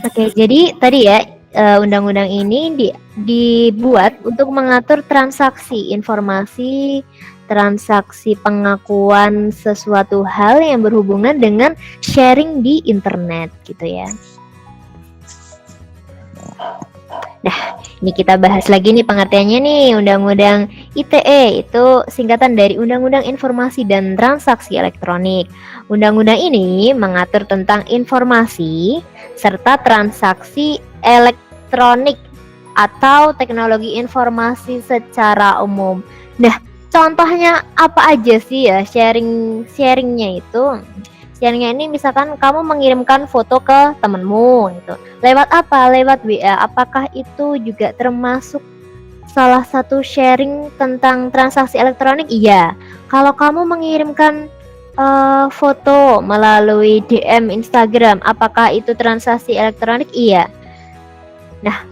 Oke, jadi tadi ya undang-undang ini dibuat untuk mengatur transaksi informasi, transaksi pengakuan sesuatu hal yang berhubungan dengan sharing di internet gitu ya. Nah, ini kita bahas lagi nih pengertiannya nih, Undang-Undang ITE itu singkatan dari Undang-Undang Informasi dan Transaksi Elektronik. Undang-undang ini mengatur tentang informasi serta transaksi elektronik atau teknologi informasi secara umum. Nah, contohnya apa aja sih ya sharingnya itu? Sharingnya ini misalkan kamu mengirimkan foto ke temenmu gitu. Lewat apa? Lewat WA. Apakah itu juga termasuk salah satu sharing tentang transaksi elektronik? Iya. Kalau kamu mengirimkan foto melalui DM Instagram, apakah itu transaksi elektronik? Iya. Nah,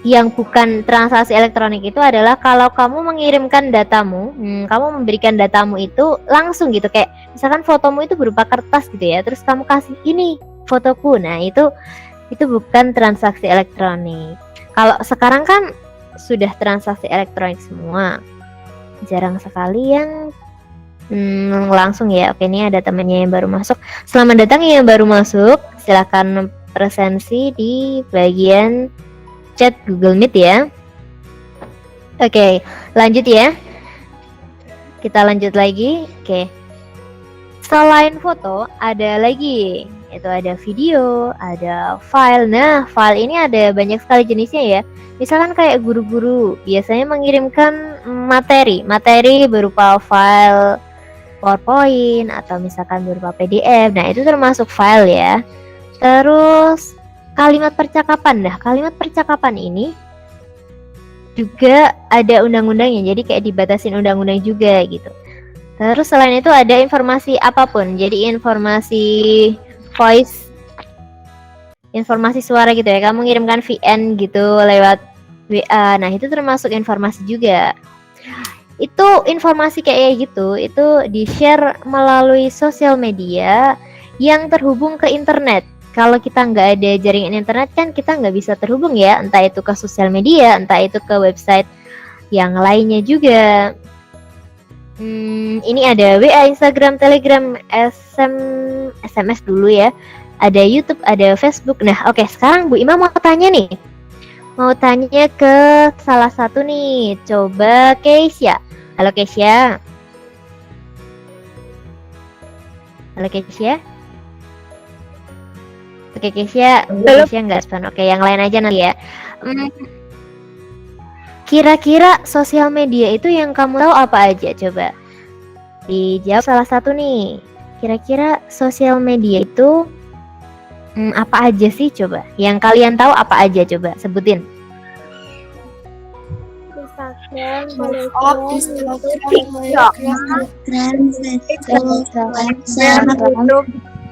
yang bukan transaksi elektronik itu adalah kalau kamu mengirimkan datamu, kamu memberikan datamu itu langsung gitu, kayak misalkan fotomu itu berupa kertas gitu ya, terus kamu kasih ini fotoku. Nah, itu bukan transaksi elektronik. Kalau sekarang kan sudah transaksi elektronik semua. Jarang sekali yang langsung ya. Oke, ini ada temannya yang baru masuk. Selamat datang yang baru masuk. Silakan presensi di bagian chat Google Meet ya. Oke, lanjut ya. Kita lanjut lagi. Oke. Selain foto, ada lagi. Itu ada video, ada file. Nah, file ini ada banyak sekali jenisnya ya. Misalkan kayak guru-guru biasanya mengirimkan materi berupa file PowerPoint atau misalkan berupa PDF. Nah, itu termasuk file ya. Terus kalimat percakapan. Nah, kalimat percakapan ini juga ada undang-undangnya, jadi kayak dibatasin undang-undang juga gitu. Terus selain itu ada informasi apapun, jadi informasi voice, informasi suara gitu ya, kamu ngirimkan VN gitu lewat WA, nah itu termasuk informasi juga. Itu informasi kayak gitu, itu di-share melalui sosial media yang terhubung ke internet. Kalau kita nggak ada jaringan internet kan kita nggak bisa terhubung ya, entah itu ke sosial media, entah itu ke website yang lainnya juga. Ini ada WA, Instagram, Telegram, SMS dulu ya. Ada YouTube, ada Facebook. Nah, oke, sekarang Bu Ima mau tanya nih. Mau tanya ke salah satu nih. Coba Keisha. Halo Keisha. Halo Keisha. Oke Keisha, Keisha nggak respon. Oke, yang lain aja nanti ya. Kira-kira sosial media itu yang kamu tahu apa aja? Coba dijawab salah satu nih. Kira-kira sosial media itu apa aja sih? Coba yang kalian tahu apa aja? Coba sebutin.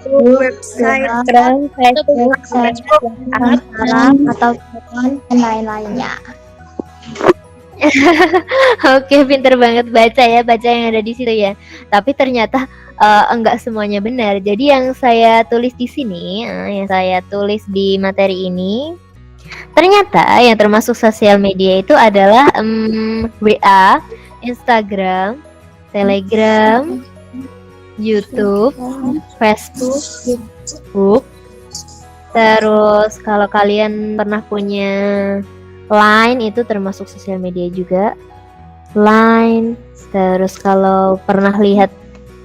Website, Facebook, atau dan lain-lainnya. Oke, pinter banget baca yang ada di situ ya. Tapi ternyata enggak semuanya benar. Jadi yang saya tulis di sini, yang saya tulis di materi ini, ternyata yang termasuk sosial media itu adalah WA, Instagram, Telegram, YouTube, Facebook. Terus kalau kalian pernah punya Line itu termasuk sosial media juga. Line. Terus kalau pernah lihat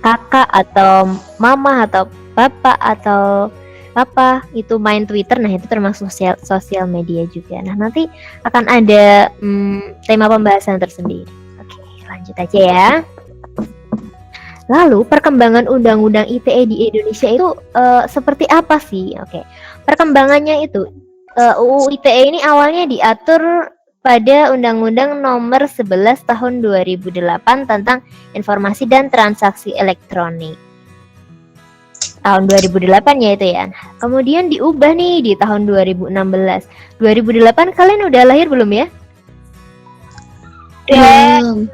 kakak atau mama atau bapak atau apa itu main Twitter, nah itu termasuk sosial media juga. Nah, nanti akan ada tema pembahasan tersendiri. Oke, lanjut aja ya. Lalu perkembangan Undang-Undang ITE di Indonesia itu seperti apa sih? Oke, perkembangannya itu UU ITE ini awalnya diatur pada Undang-Undang Nomor 11 Tahun 2008 tentang Informasi dan Transaksi Elektronik. Tahun 2008 ya itu ya. Kemudian diubah nih di tahun 2016. 2008 kalian udah lahir belum ya? Belum.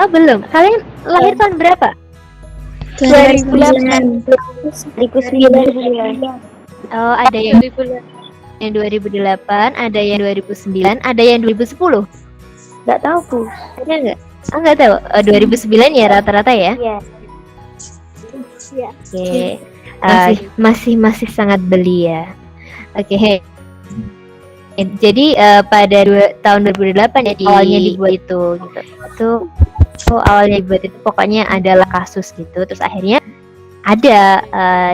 Oh, belum. Kalian lahir tahun berapa? 2009. 2009. Oh, ada yang 2008, ada yang 2009, ada yang 2010. Nggak tahu tuh. Ada nggak? Ah, nggak tahu. 2009 ya rata-rata ya? Iya. Iya. Oke. Masih sangat belia. Oke. Jadi pada tahun 2008 ya awalnya dibuat itu gitu. Itu awalnya dibuat itu pokoknya adalah kasus gitu. Terus akhirnya ada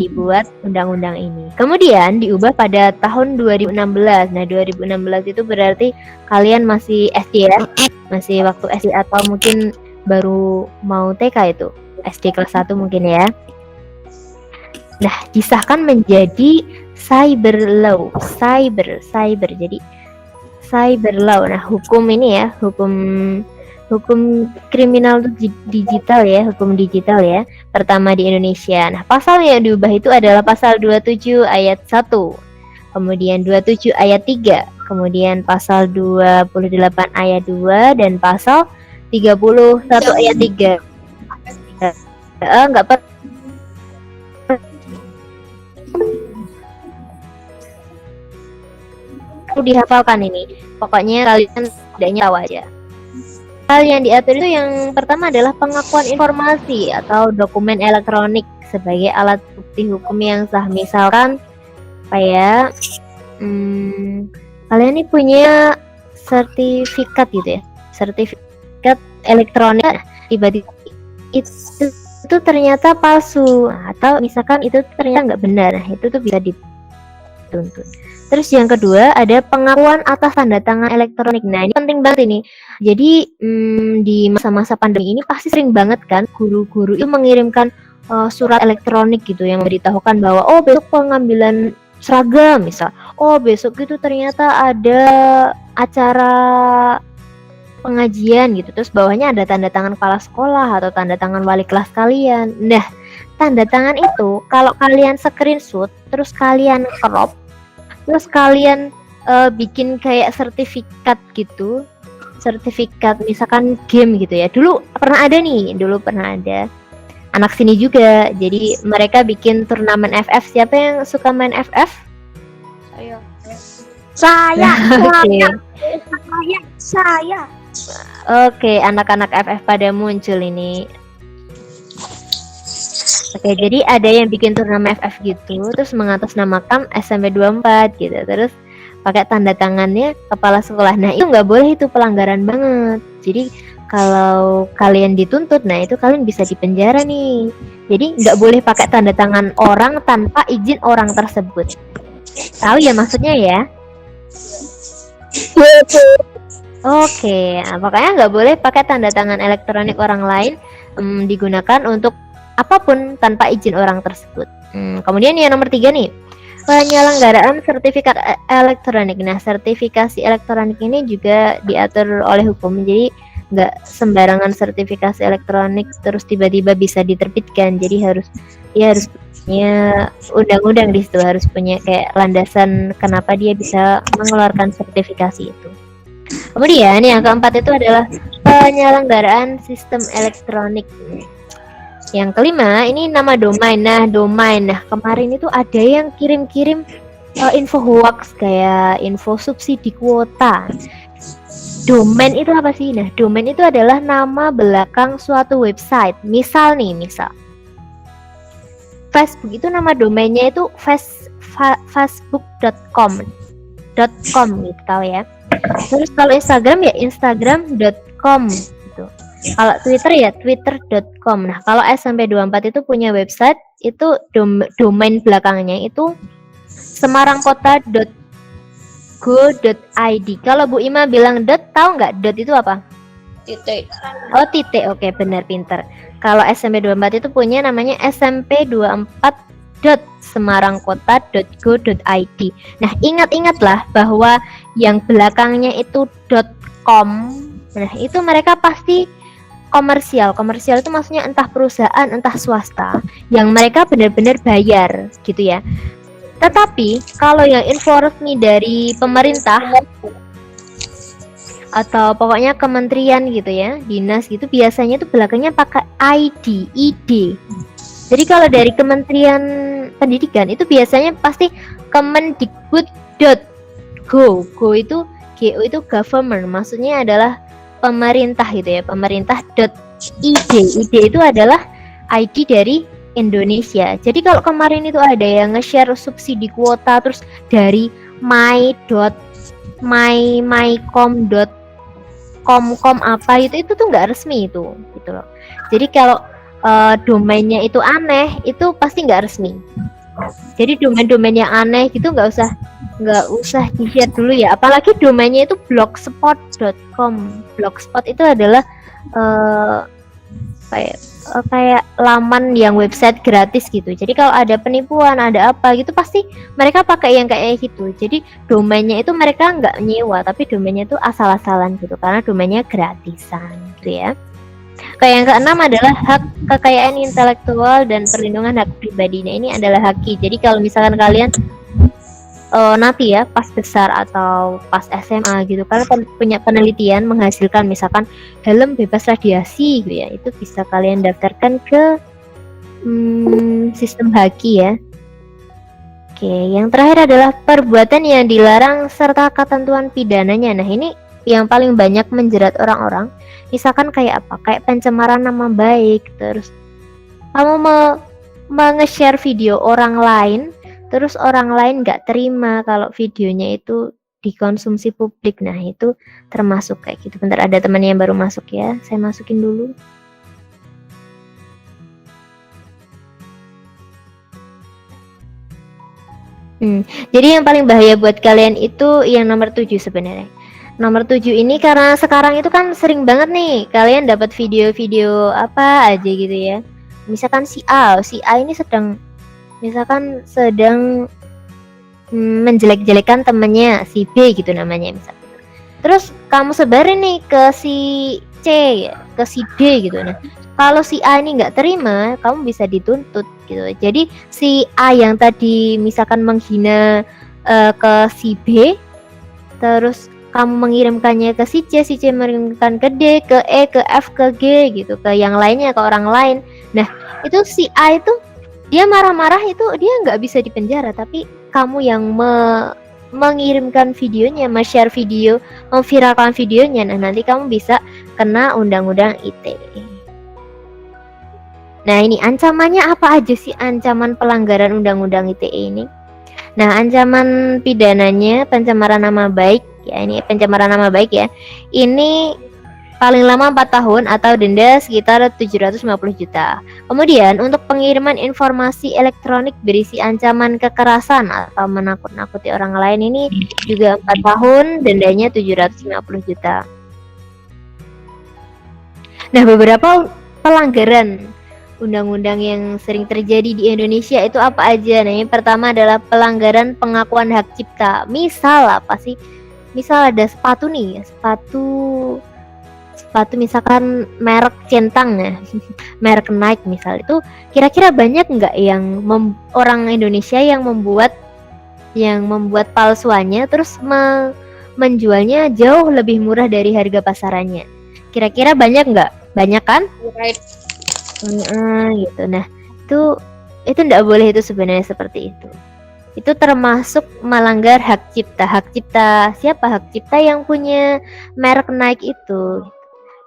dibuat undang-undang ini. Kemudian diubah pada tahun 2016. Nah, 2016 itu berarti kalian masih SD ya? Masih waktu SD atau mungkin baru mau TK itu? SD kelas 1 mungkin ya. Nah, disahkan menjadi cyber law. Cyber. Jadi cyber law. Nah, hukum ini ya, hukum kriminal digital ya, hukum digital ya, pertama di Indonesia. Nah, pasal yang diubah itu adalah pasal 27 ayat 1, kemudian 27 ayat 3, kemudian pasal 28 ayat 2, dan pasal 31 ayat 3. Enggak perlu dihafalkan ini. Pokoknya kalian tidaknya tahu aja. Hal yang diatur itu yang pertama adalah pengakuan informasi atau dokumen elektronik sebagai alat bukti hukum yang sah. Misalkan kayak kalian ini punya sertifikat gitu ya, sertifikat elektronik, tiba-tiba itu ternyata palsu, atau misalkan itu ternyata nggak benar, itu tuh bisa dituntut. Terus yang kedua ada pengakuan atas tanda tangan elektronik. Nah, ini penting banget ini. Jadi di masa-masa pandemi ini pasti sering banget kan guru-guru itu mengirimkan surat elektronik gitu yang memberitahukan bahwa oh besok pengambilan seragam misal. Oh besok itu ternyata ada acara pengajian gitu. Terus bawahnya ada tanda tangan kepala sekolah atau tanda tangan wali kelas kalian. Nah, tanda tangan itu kalau kalian screenshot terus kalian crop terus kalian bikin kayak sertifikat gitu, sertifikat misalkan game gitu ya. Dulu pernah ada anak sini juga, jadi mereka bikin turnamen FF. Siapa yang suka main FF? Saya. Oke, anak-anak FF pada muncul ini. Oke, jadi ada yang bikin turnamen FF gitu, terus mengatasnamakan SMP 24 gitu, terus pakai tanda tangannya kepala sekolah. Nah, itu nggak boleh, itu pelanggaran banget. Jadi kalau kalian dituntut, nah itu kalian bisa dipenjara nih. Jadi nggak boleh pakai tanda tangan orang tanpa izin orang tersebut. Tahu ya maksudnya ya? Oke, nah, pokoknya nggak boleh pakai tanda tangan elektronik orang lain digunakan untuk apapun tanpa izin orang tersebut. Kemudian yang nomor 3 nih, penyelenggaraan sertifikat elektronik. Nah, sertifikasi elektronik ini juga diatur oleh hukum. Jadi nggak sembarangan sertifikasi elektronik terus tiba-tiba bisa diterbitkan. Jadi harus punya undang-undang di situ, harus punya kayak landasan kenapa dia bisa mengeluarkan sertifikasi itu. Kemudian yang keempat itu adalah penyelenggaraan sistem elektronik. Yang kelima ini nama domain. Nah, domain. Nah, kemarin itu ada yang kirim-kirim info hoax kayak info subsidi kuota. Domain itu apa sih? Nah, domain itu adalah nama belakang suatu website. Misal Facebook itu nama domainnya itu facebook.com gitu tahu ya. Terus kalau Instagram ya instagram.com gitu. Kalau Twitter ya twitter.com. Nah, kalau SMP 24 itu punya website, itu domain belakangnya itu semarangkota.go.id. Kalau Bu Ima bilang dot, tahu nggak dot itu apa? Titik. Oh, titik. Oke, benar, pinter. Kalau SMP 24 itu punya namanya smp24.semarangkota.go.id. Nah, ingat-ingatlah bahwa yang belakangnya itu .com. Nah, itu mereka pasti komersial itu maksudnya entah perusahaan entah swasta yang mereka benar-benar bayar gitu ya. Tetapi kalau yang info resmi dari pemerintah atau pokoknya kementerian gitu ya, dinas gitu, biasanya itu belakangnya pakai ID. Jadi kalau dari Kementerian Pendidikan itu biasanya pasti kemendikbud.go. Go itu GO itu government, maksudnya adalah pemerintah gitu ya, pemerintah.id. ID itu adalah ID dari Indonesia. Jadi kalau kemarin itu ada yang nge-share subsidi kuota terus dari mycom apa itu tuh nggak resmi itu gitu loh. Jadi kalau domainnya itu aneh itu pasti nggak resmi. Jadi domain-domain yang aneh gitu nggak usah di-share dulu ya. Apalagi domainnya itu blogspot.com. Blogspot itu adalah kayak laman yang website gratis gitu. Jadi kalau ada penipuan, ada apa gitu pasti mereka pakai yang kayak gitu. Jadi domainnya itu mereka nggak nyewa, tapi domainnya itu asal-asalan gitu karena domainnya gratisan gitu ya. Kayak yang keenam adalah hak kekayaan intelektual dan perlindungan hak pribadinya. Ini adalah haki. Jadi kalau misalkan kalian nanti ya pas besar atau pas SMA gitu, kalian punya penelitian menghasilkan misalkan helm bebas radiasi gitu ya, itu bisa kalian daftarkan ke sistem haki ya. Oke, yang terakhir adalah perbuatan yang dilarang serta ketentuan pidananya. Nah ini yang paling banyak menjerat orang-orang. Misalkan kayak apa? Kayak pencemaran nama baik, terus kamu nge-share video orang lain, terus orang lain nggak terima kalau videonya itu dikonsumsi publik. Nah itu termasuk kayak gitu. Bentar, ada teman yang baru masuk ya, saya masukin dulu. Jadi yang paling bahaya buat kalian itu yang nomor 7 sebenarnya. Nomor 7 ini karena sekarang itu kan sering banget nih kalian dapat video-video apa aja gitu ya. Misalkan si A ini sedang menjelek-jelekan temennya si B gitu namanya misalkan. Terus kamu sebarin nih ke si C, ke si D gitu. Nah, kalau si A ini nggak terima, kamu bisa dituntut gitu. Jadi si A yang tadi misalkan menghina ke si B, terus kamu mengirimkannya ke si C mengirimkan ke D, ke E, ke F, ke G gitu, ke yang lainnya, ke orang lain. Nah, itu si A itu dia marah-marah itu dia nggak bisa dipenjara, tapi kamu yang mengirimkan videonya, share video, memviralkan videonya, nah nanti kamu bisa kena undang-undang ITE. Nah ini ancamannya apa aja sih ancaman pelanggaran undang-undang ITE ini? Nah ancaman pidananya pencemaran nama baik ya, ini pencemaran nama baik ya, ini paling lama 4 tahun atau denda sekitar 750 juta. Kemudian untuk pengiriman informasi elektronik berisi ancaman kekerasan atau menakut-nakuti orang lain ini juga 4 tahun, dendanya 750 juta. Nah, beberapa pelanggaran undang-undang yang sering terjadi di Indonesia itu apa aja? Nah, yang pertama adalah pelanggaran pengakuan hak cipta. Misal apa sih? Misal ada sepatu nih, sepatu misalkan merek centang ya, merek Nike misal, itu kira-kira banyak nggak yang orang Indonesia yang membuat palsuannya terus menjualnya jauh lebih murah dari harga pasarannya? Kira-kira banyak nggak? Banyak kan? Right. Gitu. Nah itu nggak boleh itu sebenarnya seperti itu. Itu termasuk melanggar hak cipta. Hak cipta siapa? Hak cipta yang punya merek Nike itu.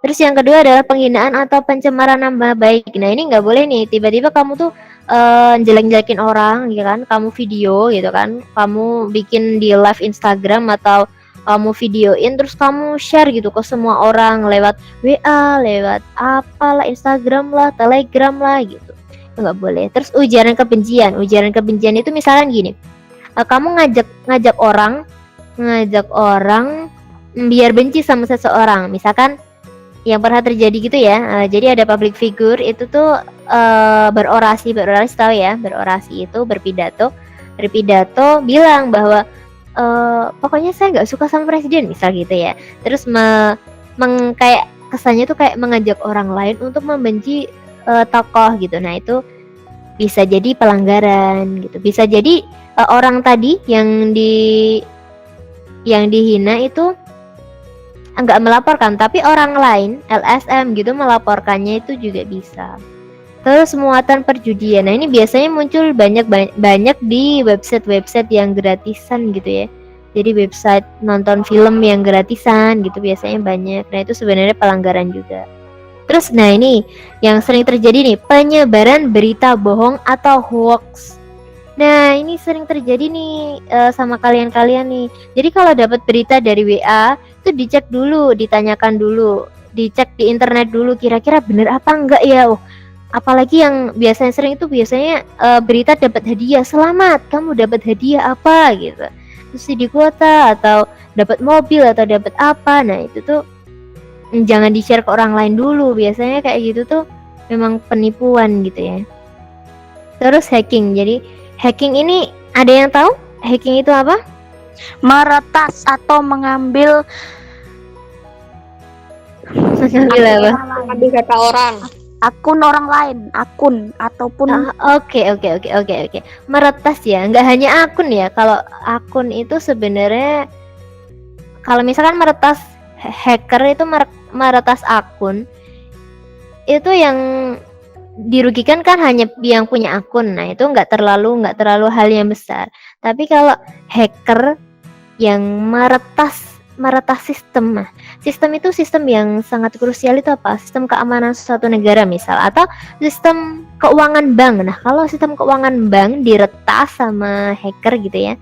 Terus yang kedua adalah penghinaan atau pencemaran nama baik. Nah ini nggak boleh nih, tiba-tiba kamu tuh jelek-jelekin orang, ya kan? Kamu video gitu kan? Kamu bikin di live Instagram atau kamu videoin, terus kamu share gitu ke semua orang lewat WA, lewat apalah, Instagram lah, Telegram lah gitu. Itu nggak boleh. Terus ujaran kebencian itu misalkan gini, kamu ngajak orang biar benci sama seseorang, misalkan yang pernah terjadi gitu ya. Jadi ada public figure itu tuh berorasi tahu ya, berorasi itu berpidato bilang bahwa pokoknya saya nggak suka sama presiden misal gitu ya. Terus kayak kesannya tuh kayak mengajak orang lain untuk membenci tokoh gitu. Nah itu bisa jadi pelanggaran gitu. Bisa jadi orang tadi yang dihina itu enggak melaporkan, tapi orang lain LSM gitu melaporkannya, itu juga bisa. Terus muatan perjudian. Nah, ini biasanya muncul banyak di website-website yang gratisan gitu ya. Jadi website nonton film yang gratisan gitu biasanya banyak. Nah, itu sebenarnya pelanggaran juga. Terus nah ini yang sering terjadi nih, penyebaran berita bohong atau hoax. Nah, ini sering terjadi nih sama kalian-kalian nih. Jadi kalau dapat berita dari WA, itu dicek dulu, ditanyakan dulu, dicek di internet dulu kira-kira bener apa enggak ya. Oh, apalagi yang biasanya sering itu biasanya berita dapat hadiah, selamat kamu dapat hadiah apa gitu, terus di kuota atau dapat mobil atau dapat apa. Nah itu tuh jangan di share ke orang lain dulu, biasanya kayak gitu tuh memang penipuan gitu ya. Terus hacking, jadi hacking ini ada yang tahu hacking itu apa? Meretas atau mengambil Mengambil apa? mengambil data orang. Akun orang lain, akun ataupun Oke. Meretas ya, nggak hanya akun ya. Kalau akun itu sebenarnya kalau misalkan meretas hacker itu meretas akun, itu yang dirugikan kan hanya yang punya akun. Nah, itu nggak terlalu hal yang besar. Tapi kalau hacker yang meretas sistem. Nah, sistem itu sistem yang sangat krusial itu apa? Sistem keamanan suatu negara misal, atau sistem keuangan bank. Nah, kalau sistem keuangan bank diretas sama hacker gitu ya.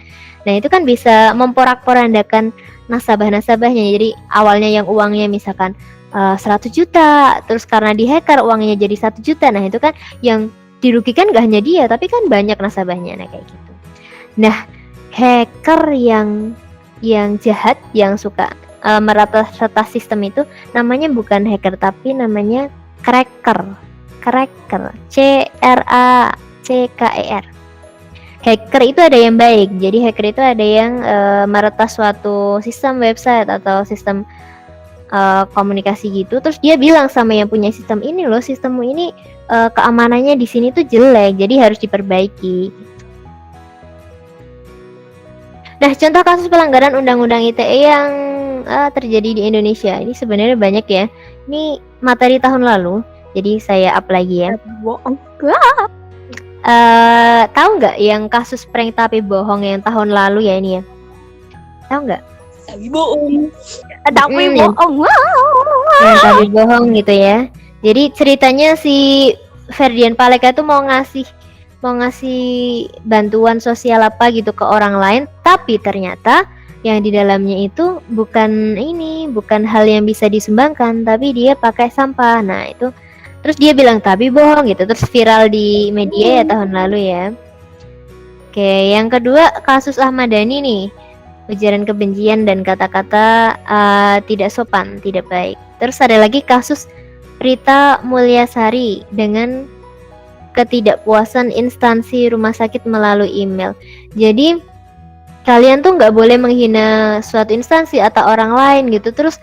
Nah, itu kan bisa memporak-porandakan nasabah-nasabahnya. Jadi awalnya yang uangnya misalkan 100 juta, terus karena di hacker uangnya jadi 1 juta. Nah, itu kan yang dirugikan gak hanya dia, tapi kan banyak nasabahnya. Nah, kayak gitu. Nah, hacker yang jahat, yang suka meretas sistem itu namanya bukan hacker tapi namanya cracker. CRACKER. Hacker itu ada yang baik, jadi hacker itu ada yang meretas suatu sistem website atau sistem komunikasi gitu, terus dia bilang sama yang punya sistem ini loh, sistemmu ini keamanannya di sini tuh jelek, jadi harus diperbaiki. Nah, contoh kasus pelanggaran Undang-Undang ITE yang terjadi di Indonesia ini sebenarnya banyak ya. Ini materi tahun lalu, jadi saya up lagi ya. bohong. Tahu nggak yang kasus prank tapi bohong yang tahun lalu ya ini ya? Tahu nggak? Tapi bohong. Yang tapi bohong gitu ya. Jadi ceritanya si Ferdian Paleka tuh mau ngasih bantuan sosial apa gitu ke orang lain, tapi ternyata yang di dalamnya itu bukan hal yang bisa disumbangkan, tapi dia pakai sampah. Nah itu terus dia bilang tapi bohong gitu, terus viral di media ya tahun lalu ya. Oke, yang kedua kasus Ahmad Dhani nih, ujaran kebencian dan kata-kata tidak sopan, tidak baik. Terus ada lagi kasus Rita Mulyasari dengan ketidakpuasan instansi rumah sakit melalui email. Jadi kalian tuh nggak boleh menghina suatu instansi atau orang lain gitu, terus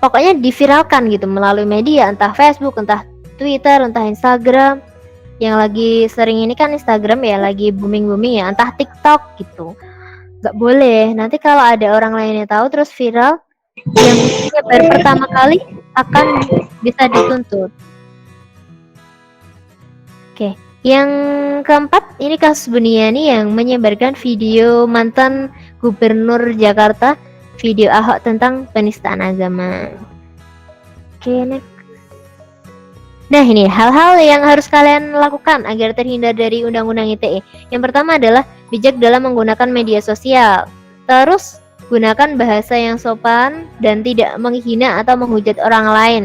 pokoknya diviralkan gitu melalui media, entah Facebook, entah Twitter, entah Instagram. Yang lagi sering ini kan Instagram ya, lagi booming ya, entah TikTok gitu. Nggak boleh. Nanti kalau ada orang lain yang tahu terus viral, yang baru pertama kali akan bisa dituntut. Oke, yang keempat ini kasus Buniani yang menyebarkan video mantan Gubernur Jakarta, video Ahok tentang penistaan agama. Oke, next. Nah ini hal-hal yang harus kalian lakukan agar terhindar dari Undang-Undang ITE. Yang pertama adalah bijak dalam menggunakan media sosial. Terus gunakan bahasa yang sopan dan tidak menghina atau menghujat orang lain.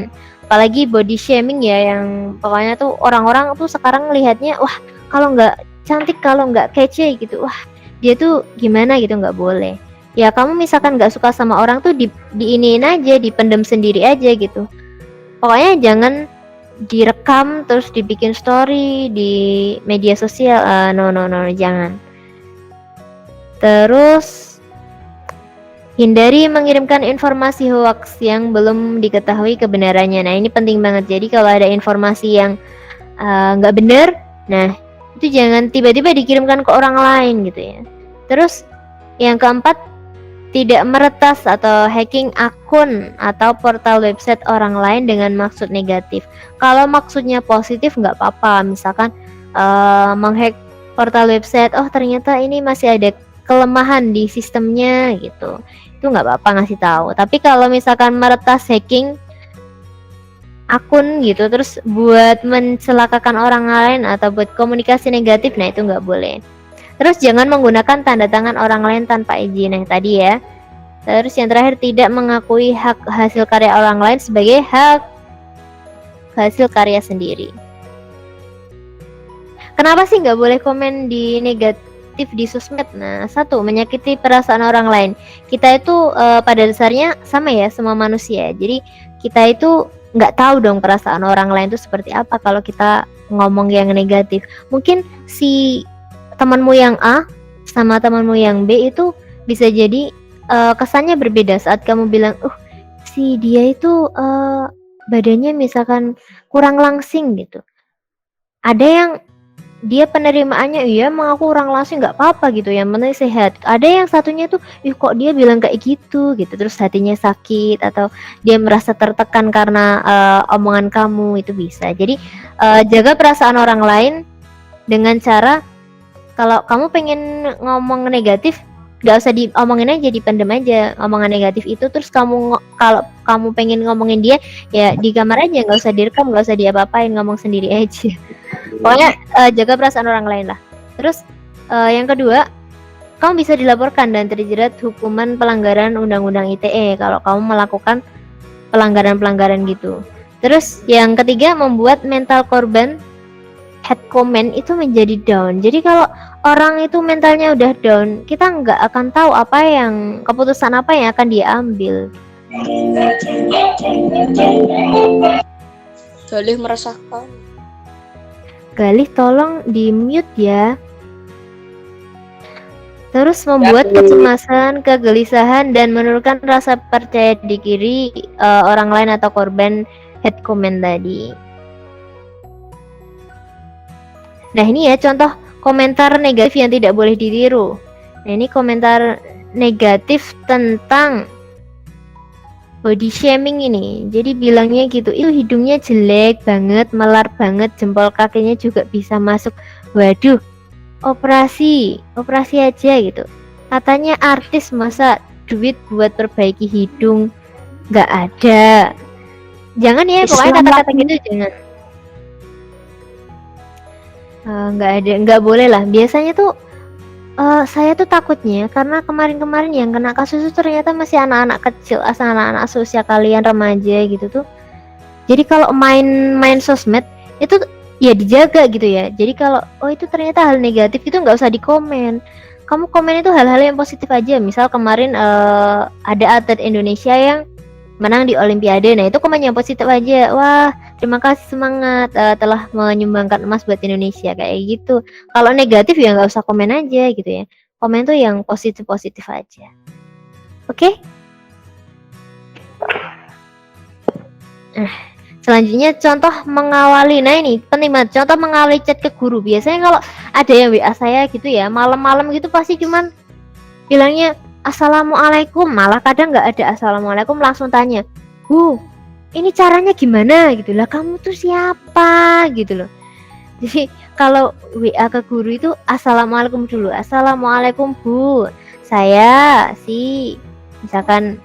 Apalagi body shaming ya, yang pokoknya tuh orang-orang tuh sekarang lihatnya wah kalau nggak cantik, kalau nggak kece gitu, wah dia tuh gimana gitu, nggak boleh. Ya kamu misalkan nggak suka sama orang tuh diiniin aja, dipendem sendiri aja gitu. Pokoknya jangan direkam terus dibikin story di media sosial, no jangan. Terus hindari mengirimkan informasi hoax yang belum diketahui kebenarannya. Nah ini penting banget. Jadi kalau ada informasi yang nggak benar, nah itu jangan tiba-tiba dikirimkan ke orang lain gitu ya. Terus yang keempat, tidak meretas atau hacking akun atau portal website orang lain dengan maksud negatif. Kalau maksudnya positif nggak apa-apa, misalkan menghack portal website, oh ternyata ini masih ada kelemahan di sistemnya gitu, itu nggak apa-apa ngasih tahu. Tapi kalau misalkan meretas hacking akun gitu terus buat mencelakakan orang lain atau buat komunikasi negatif, nah itu nggak boleh. Terus jangan menggunakan tanda tangan orang lain tanpa izin, nah tadi ya. Terus yang terakhir, tidak mengakui hak hasil karya orang lain sebagai hak hasil karya sendiri. Kenapa sih nggak boleh komen di negatif di sosmed? Nah, satu, menyakiti perasaan orang lain. Kita itu pada dasarnya sama ya, semua manusia. Jadi kita itu nggak tahu dong perasaan orang lain itu seperti apa kalau kita ngomong yang negatif. Mungkin si temanmu yang A sama temanmu yang B itu bisa jadi kesannya berbeda saat kamu bilang, si dia itu badannya misalkan kurang langsing gitu. Ada yang dia penerimaannya, iya emang aku kurang langsing nggak apa-apa gitu, yang penting sehat. Ada yang satunya tuh, kok dia bilang kayak gitu, terus hatinya sakit atau dia merasa tertekan karena omongan kamu, itu bisa. Jadi jaga perasaan orang lain dengan cara, kalau kamu pengen ngomong negatif, nggak usah diomongin aja, dipendem aja omongan negatif itu. Terus kalau kamu pengen ngomongin dia, ya di kamar aja, nggak usah direkam, nggak usah diapa-apain, ngomong sendiri aja. Pokoknya jaga perasaan orang lain lah. Terus yang kedua, kamu bisa dilaporkan dan terjerat hukuman pelanggaran undang-undang ITE kalau kamu melakukan pelanggaran-pelanggaran gitu. Terus yang ketiga, membuat mental korban head comment itu menjadi down. Jadi kalau orang itu mentalnya udah down, kita nggak akan tahu keputusan apa yang akan dia ambil. Galih meresahkan. Galih tolong di mute ya. Terus membuat kecemasan, kegelisahan, dan menurunkan rasa percaya diri orang lain atau korban head comment tadi. Nah ini ya contoh komentar negatif yang tidak boleh ditiru. Nah ini komentar negatif tentang body shaming ini. Jadi bilangnya gitu, itu hidungnya jelek banget, melar banget, jempol kakinya juga bisa masuk. Waduh, operasi aja gitu. Katanya artis, masa duit buat perbaiki hidung nggak ada. Jangan ya, pokoknya kata-kata gitu jangan. Nggak boleh lah. Biasanya tuh saya tuh takutnya karena kemarin-kemarin yang kena kasus itu ternyata masih anak-anak kecil, asal anak-anak seusia kalian, remaja gitu tuh. Jadi kalau main sosmed itu ya dijaga gitu ya. Jadi kalau itu ternyata hal negatif itu nggak usah dikomen. Kamu komen itu hal-hal yang positif aja. Misal kemarin ada atlet Indonesia yang menang di Olimpiade. Nah itu komen yang positif aja. Wah, terima kasih, semangat, telah menyumbangkan emas buat Indonesia, kayak gitu. Kalau negatif ya nggak usah komen aja gitu ya. Komen tuh yang positif aja. Oke? Selanjutnya contoh mengawali. Nah ini penting banget, contoh mengawali chat ke guru. Biasanya kalau ada yang WA saya gitu ya, malam-malam gitu pasti cuman bilangnya assalamualaikum. Malah kadang nggak ada assalamualaikum, langsung tanya, Bu, ini caranya gimana gitu lah, kamu tuh siapa gitu loh. Jadi kalau WA ke guru itu assalamualaikum dulu. Assalamualaikum Bu, saya misalkan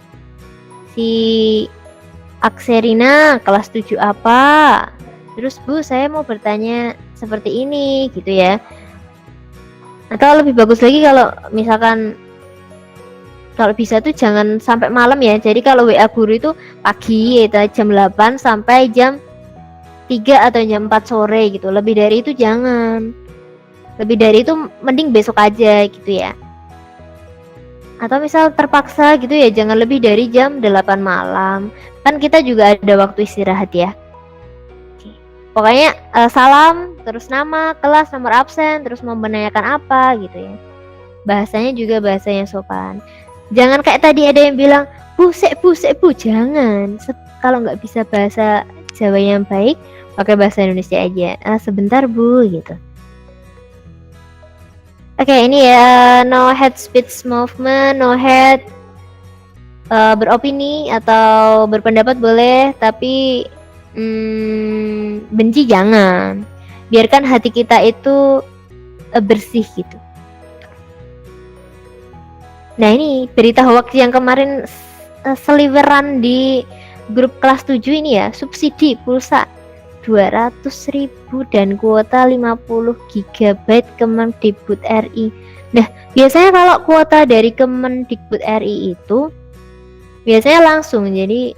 si Akserina kelas 7 apa. Terus Bu, saya mau bertanya seperti ini gitu ya. Atau lebih bagus lagi kalau misalkan kalau bisa tuh jangan sampai malam ya. Jadi kalau WA guru itu pagi, yaitu jam 8 sampai jam 3 atau jam 4 sore gitu. Lebih dari itu jangan. Lebih dari itu mending besok aja gitu ya. Atau misal terpaksa gitu ya, jangan lebih dari jam 8 malam. Kan kita juga ada waktu istirahat ya. Pokoknya salam, terus nama, kelas, nomor absen, terus mau menanyakan apa gitu ya. Bahasanya juga bahasa yang sopan. Jangan kayak tadi ada yang bilang busek bu, jangan. Kalau nggak bisa bahasa Jawa yang baik, pakai bahasa Indonesia aja. Sebentar Bu gitu. Oke, ini ya, no head speech movement, no head beropini atau berpendapat boleh, tapi benci jangan. Biarkan hati kita itu bersih gitu. Nah ini berita hoax yang kemarin seliweran di grup kelas 7 ini ya, subsidi pulsa 200.000 dan kuota 50 GB Kemendikbud RI. Nah, biasanya kalau kuota dari Kemendikbud RI itu biasanya langsung, jadi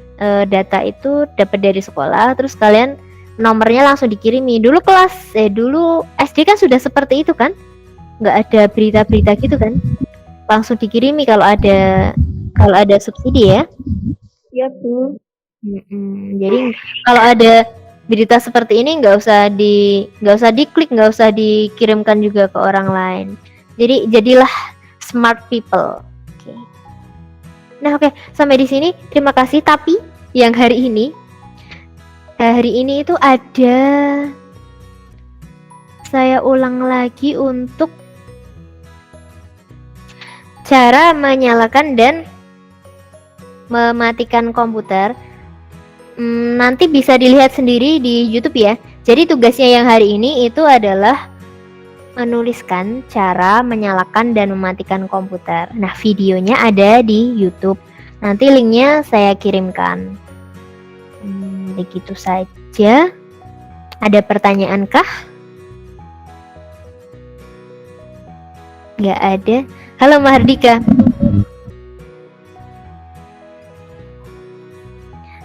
data itu dapat dari sekolah, terus kalian nomornya langsung dikirimi. Dulu dulu SD kan sudah seperti itu kan, nggak ada berita-berita gitu kan, langsung dikirimi kalau ada subsidi ya. Iya Bu. Jadi kalau ada berita seperti ini nggak usah diklik, nggak usah dikirimkan juga ke orang lain. Jadi jadilah smart people. Oke. Nah oke, sampai di sini terima kasih. Tapi yang hari ini itu ada, saya ulang lagi untuk cara menyalakan dan mematikan komputer. Nanti bisa dilihat sendiri di YouTube ya. Jadi tugasnya yang hari ini itu adalah menuliskan cara menyalakan dan mematikan komputer. Nah, videonya ada di YouTube. Nanti linknya saya kirimkan. Begitu saja. Ada pertanyaan kah? Nggak ada. Halo Mahardika.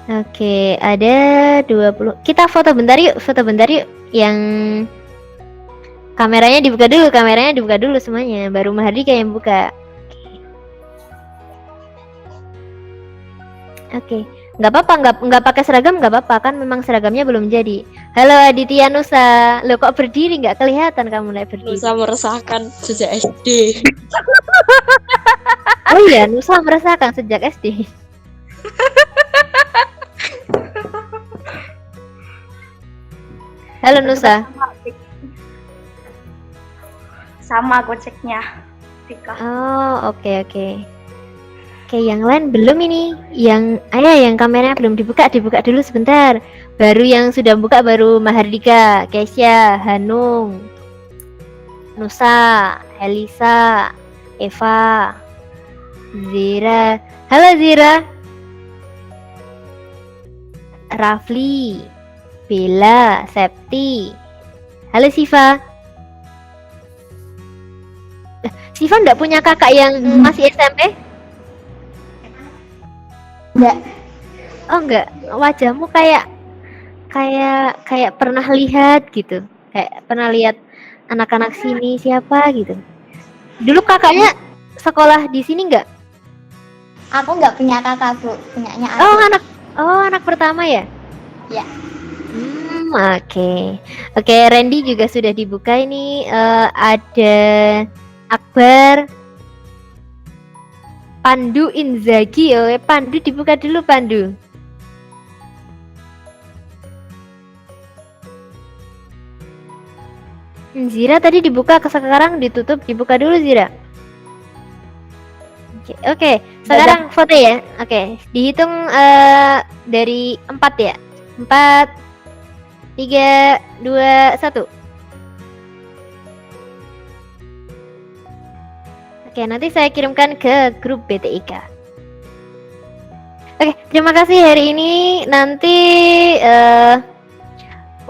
Oke, ada 20. Kita foto bentar yuk, yang kameranya dibuka dulu semuanya, baru Mahardika yang buka. Oke. Nggak apa-apa, nggak pakai seragam nggak apa-apa, kan memang seragamnya belum jadi. Halo Aditya Nusa, lo kok berdiri, nggak kelihatan kamu naik berdiri. Nusa meresahkan sejak SD. Oh iya, Nusa meresahkan sejak SD. Halo Nusa. Sama goceknya. Oh, oke. Oke, yang lain belum ini. Yang kameranya belum dibuka dulu sebentar. Baru yang sudah buka baru Mahardika, Kesya, Hanung, Nusa, Helisa, Eva, Zira. Halo Zira. Rafli, Bella, Septi. Halo Siva. Siva enggak punya kakak yang masih SMP? Enggak. Oh enggak, wajahmu kayak pernah lihat gitu. Kayak pernah lihat anak-anak sini siapa gitu. Dulu kakaknya sekolah di sini enggak? Aku nggak punya kakak Bu, punyanya aku. Anak pertama ya? Ya. Oke. Oke, Randy juga sudah dibuka ini. Ada Akbar, Pandu Inzaghi. Pandu dibuka dulu, Pandu. Zira tadi dibuka, sekarang ditutup, dibuka dulu Zira. Oke. Sekarang foto ya. Oke, dihitung dari 4 ya. 4, 3, 2, 1. Oke, nanti saya kirimkan ke grup BTIK. Oke, terima kasih hari ini. Nanti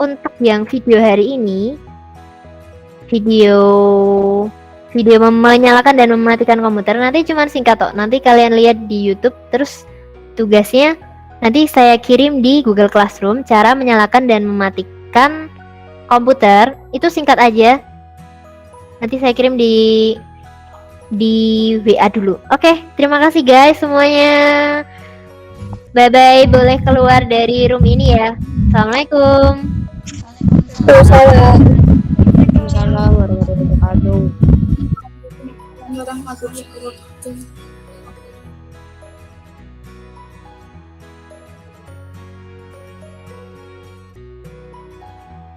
untuk yang video hari ini, video menyalakan dan mematikan komputer, nanti cuma singkat kok. Nanti kalian lihat di YouTube, terus tugasnya nanti saya kirim di Google Classroom, cara menyalakan dan mematikan komputer. Itu singkat aja. Nanti saya kirim di WA dulu. Oke, terima kasih guys semuanya. Bye-bye, boleh keluar dari room ini ya. Assalamualaikum. Waalaikumsalam warahmatullahi wabarakatuh. Orang masuk